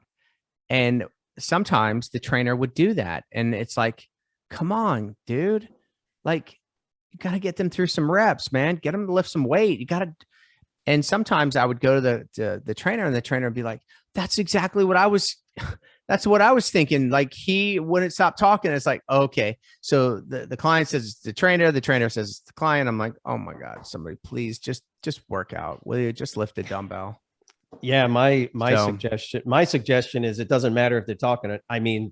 And sometimes the trainer would do that. And it's like, come on, dude. Like, you got to get them through some reps, man. Get them to lift some weight. You got to. And sometimes I would go to the trainer, and the trainer would be like, that's exactly what I was thinking. Like, he wouldn't stop talking. It's like, okay. So the client says it's the trainer says it's the client. I'm like, oh my God, somebody please just work out. Will you just lift a dumbbell? Yeah. My suggestion is, it doesn't matter if they're talking. I mean,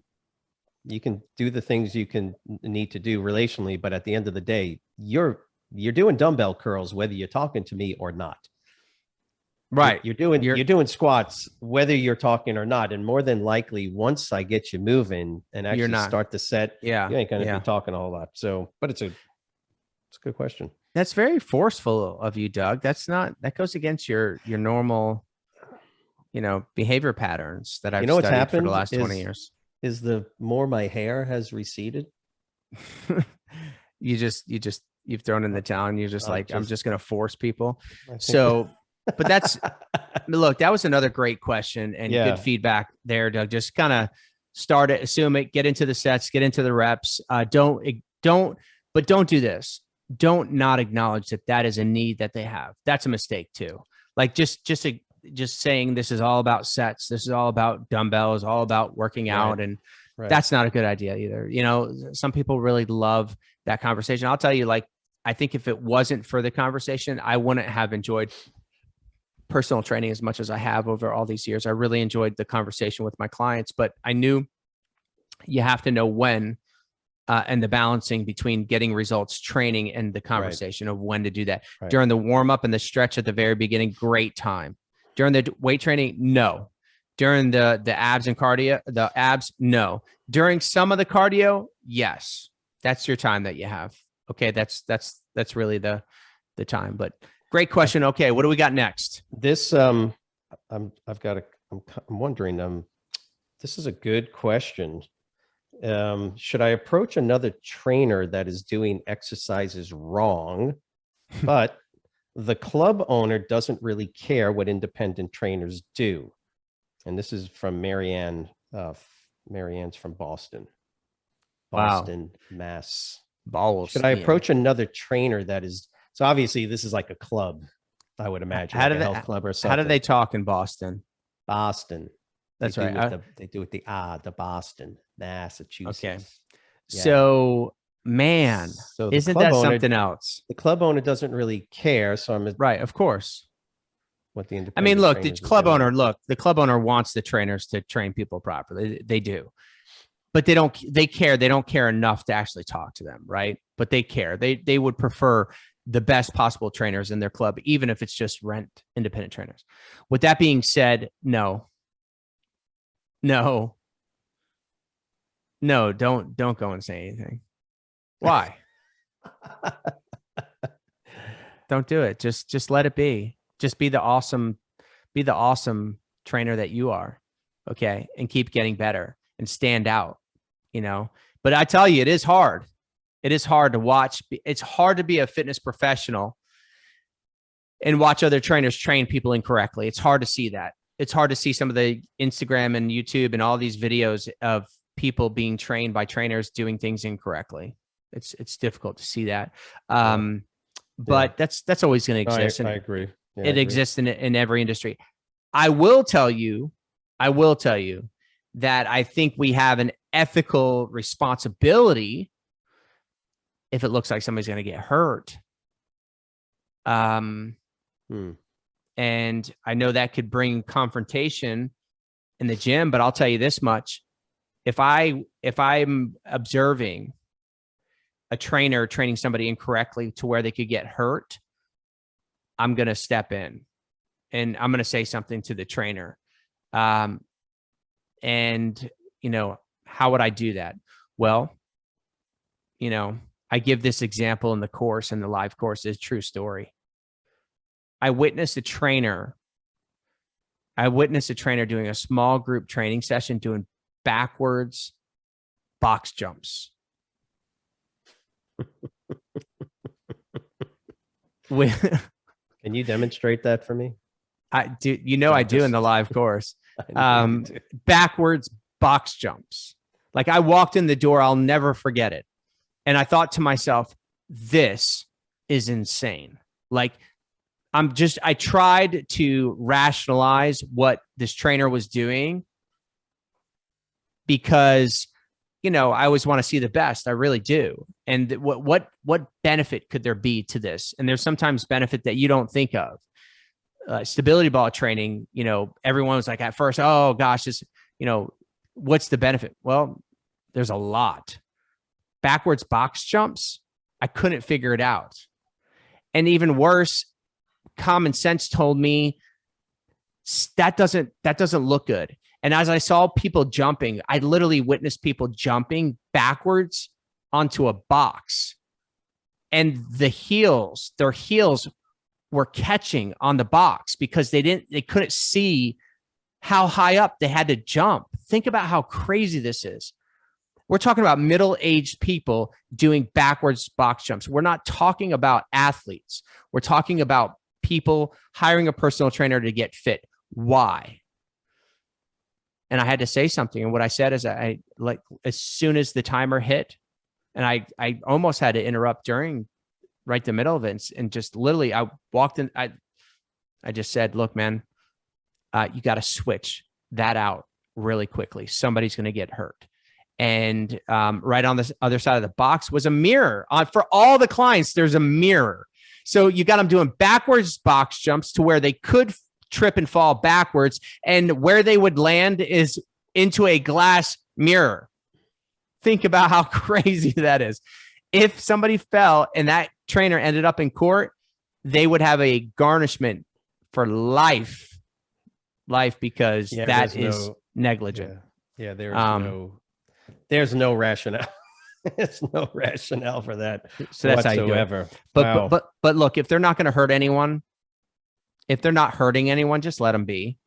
You can do the things you can need to do relationally, but at the end of the day, you're doing dumbbell curls whether you're talking to me or not. Right. You're doing squats whether you're talking or not. And more than likely, once I get you moving and actually start the set, you ain't going to be talking a whole lot. So, but it's a good question. That's very forceful of you, Doug. That goes against your normal, behavior patterns that I've what's studied happened for the last 20 years. Is the more my hair has receded. You've thrown in the towel and you're just I'm just going to force people. So, but look, that was another great question and good feedback there, Doug. Just kind of start it, assume it, get into the sets, get into the reps. Don't do this. Don't not acknowledge that is a need that they have. That's a mistake too. Like just saying this is all about sets. This is all about dumbbells, all about working out. And that's not a good idea either. Some people really love that conversation. I'll tell you, I think if it wasn't for the conversation, I wouldn't have enjoyed personal training as much as I have over all these years. I really enjoyed the conversation with my clients, but I knew you have to know when, and the balancing between getting results training and the conversation of when to do that. During the warm up and the stretch at the very beginning, great time. During the weight training, no. During the abs and cardio, no. During some of the cardio, yes. That's your time that you have. Okay, that's really the time. But great question. Okay, what do we got next? This I'm wondering. This is a good question. Should I approach another trainer that is doing exercises wrong, but the club owner doesn't really care what independent trainers do? And this is from Marianne. Marianne's from Boston, Mass. Should I approach another trainer that is, so obviously this is like a club, I would imagine, like a health club or something. How do they talk in Boston? Boston. That's right. They do it the Boston, Massachusetts. Okay. Yeah. So, man, isn't that something else? The club owner doesn't really care. So right. Of course. What the independent. I mean, look, the club owner wants the trainers to train people properly. They do, but they care. They don't care enough to actually talk to them. Right. But they care. They would prefer the best possible trainers in their club, even if it's just rent independent trainers. With that being said, no, don't go and say anything. Why? Don't do it. Just let it be. Just be the awesome trainer that you are. Okay. And keep getting better and stand out, but I tell you, it is hard. It is hard to watch. It's hard to be a fitness professional and watch other trainers train people incorrectly. It's hard to see that. It's hard to see some of the Instagram and YouTube and all these videos of people being trained by trainers doing things incorrectly. It's difficult to see that. But that's always going to exist. I agree. Yeah, it exists in every industry. I will tell you that I think we have an ethical responsibility if it looks like somebody's going to get hurt. And I know that could bring confrontation in the gym, but I'll tell you this much. If I'm observing a trainer training somebody incorrectly to where they could get hurt, I'm going to step in and I'm going to say something to the trainer. And how would I do that? Well, I give this example in the course, and the live course is true story. I witnessed a trainer doing a small group training session doing backwards box jumps. Can you demonstrate that for me? I do. I do in the live course. Backwards box jumps. Like I walked in the door, I'll never forget it. And I thought to myself, this is insane. Like I tried to rationalize what this trainer was doing because, I always want to see the best. I really do. And what benefit could there be to this? And there's sometimes benefit that you don't think of. Stability ball training, everyone was like at first, oh gosh, this, what's the benefit? Well, There's a lot. Backwards box jumps, I couldn't figure it out. And even worse, common sense told me that doesn't look good. And as I saw people jumping, I literally witnessed people jumping backwards onto a box. And their heels were catching on the box because they couldn't see how high up they had to jump. Think about how crazy this is. We're talking about middle-aged people doing backwards box jumps. We're not talking about athletes. We're talking about people hiring a personal trainer to get fit. Why? And I had to say something. And what I said is as soon as the timer hit, and I almost had to interrupt during right the middle of it. And just literally I walked in. I just said, look, man, you got to switch that out really quickly. Somebody's going to get hurt. And right on this other side of the box was a mirror. For all the clients, there's a mirror. So you got them doing backwards box jumps to where they could trip and fall backwards. And where they would land is into a glass mirror. Think about how crazy that is. If somebody fell and that trainer ended up in court, they would have a garnishment for life because that is negligent. Yeah, there's no rationale. There's no rationale for that whatsoever. But look, if they're not going to hurt anyone, if they're not hurting anyone, just let them be.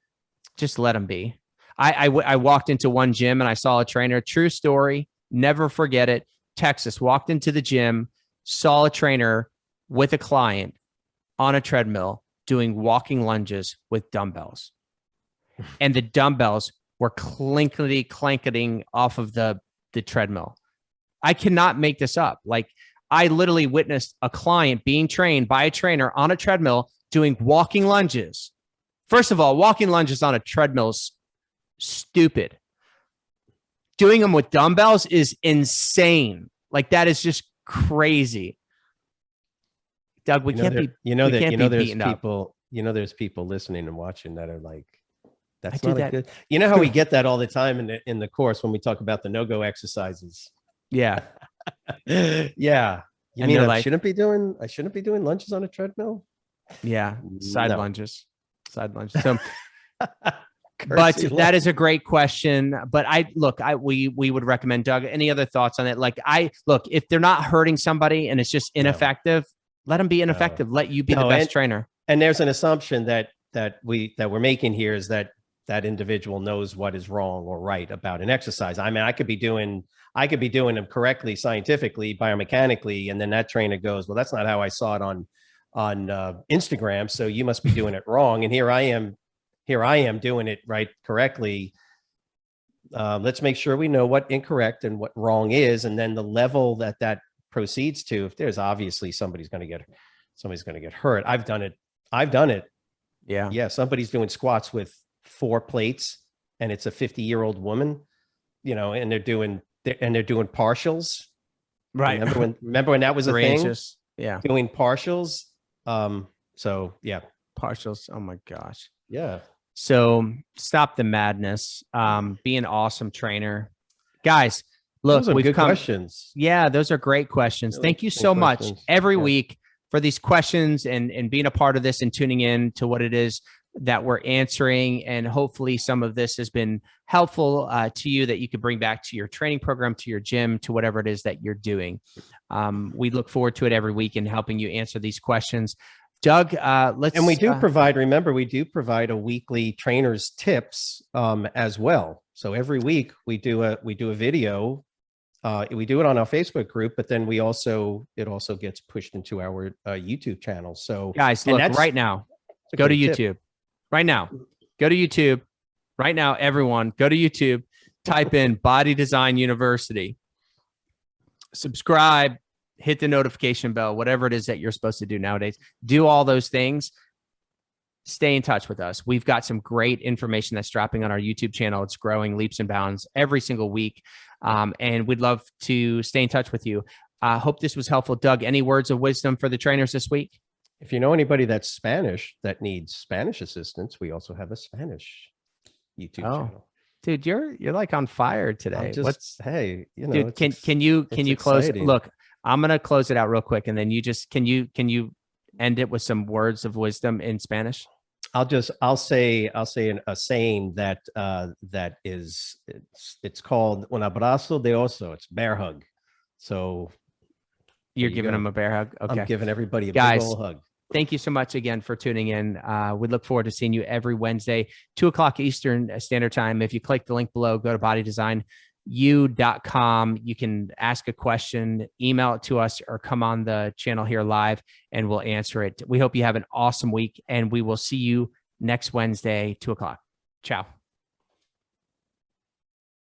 Just let them be. I walked into one gym and I saw a trainer. True story. Never forget it. Texas, walked into the gym, saw a trainer with a client on a treadmill doing walking lunges with dumbbells. And the dumbbells were clanking off of the treadmill. I cannot make this up. Like, I literally witnessed a client being trained by a trainer on a treadmill doing walking lunges. First of all, walking lunges on a treadmill is stupid. Doing them with dumbbells is insane. Like, that is just crazy. Doug, we can't be there's people listening and watching that are like, that's not good. You know how we get that all the time in the course when we talk about the no-go exercises. Yeah. Yeah. You mean I shouldn't be doing lunges on a treadmill? Yeah. Side lunges. So but that is a great question. But we would recommend, Doug, any other thoughts on it? Like, if they're not hurting somebody and it's just ineffective, let them be ineffective. Let you be the best trainer. And there's an assumption that we're making here is that individual knows what is wrong or right about an exercise. I mean, I could be doing them correctly, scientifically, biomechanically, and then that trainer goes, well, that's not how I saw it on Instagram, so you must be doing it wrong. And here I am doing it right, correctly. Let's make sure we know what incorrect and what wrong is, and then the level that proceeds to. If there's obviously somebody's going to get hurt. I've done it. Yeah. Somebody's doing squats with 4 plates, and it's a 50-year-old woman, and they're doing partials. Right. Remember when that was a thing? Yeah. Doing partials. So yeah. Partials. Oh my gosh. Yeah. So stop the madness. Be an awesome trainer. Guys, look, those are good questions. Yeah, those are great questions. Thank you so much every week for these questions and being a part of this and tuning in to what it is that we're answering. And hopefully some of this has been helpful to you, that you could bring back to your training program, to your gym, to whatever it is that you're doing. We look forward to it every week and helping you answer these questions. Doug, we do provide a weekly trainer's tips as well. So every week we do a video. We do it on our Facebook group, but then it also gets pushed into our YouTube channel. So guys, look, right now, go to YouTube. Right now, go to YouTube. Right now, everyone, go to YouTube, type in Body Design University, subscribe, hit the notification bell, whatever it is that you're supposed to do nowadays. Do all those things. Stay in touch with us. We've got some great information that's dropping on our YouTube channel. It's growing leaps and bounds every single week. And we'd love to stay in touch with you. Hope this was helpful. Doug, any words of wisdom for the trainers this week? If you know anybody that's Spanish that needs Spanish assistance, we also have a Spanish YouTube channel. Dude, you're like on fire I'm today. just, hey, you know, Dude, can you close? exciting. Look, I'm gonna close it out real quick, and then you just can you end it with some words of wisdom in Spanish? I'll say a saying that that is it's called un abrazo de oso. It's bear hug. So You're you giving go. them a bear hug. Okay. I'm giving everybody a big Guys, old hug. thank you so much again for tuning in. We look forward to seeing you every Wednesday, 2:00 Eastern Standard Time. If you click the link below, go to bodydesignU.com. You can ask a question, email it to us, or come on the channel here live and we'll answer it. We hope you have an awesome week, and we will see you next Wednesday, 2:00. Ciao.